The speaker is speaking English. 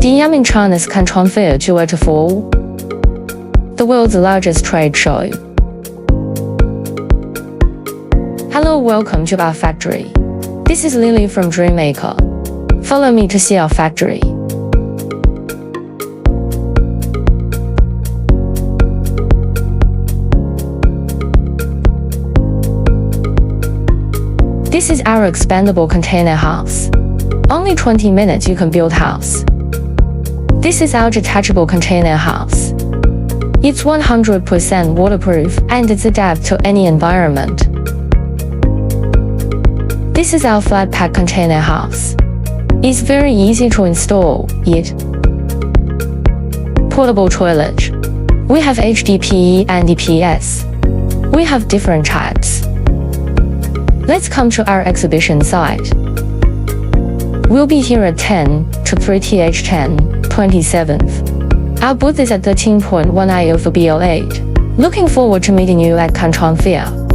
Die in China's Canton Fair 9 to 4. The world's largest trade show. Hello, welcome to our factory. This is Lily from DreamMaker. Follow me to see our factory. This is our expandable container house. Only 20 minutes you can build house. This is our detachable container house. It's 100% waterproof and it's adapt to any environment. This is our flat pack container house. It's very easy to install it. Portable toilet. We have HDPE and EPS. We have different types. Let's come to our exhibition site. We'll be here at 10 to 3 th10, 27th. Our booth is at 13.1 IO for BL8. Looking forward to meeting you at Canton Fair.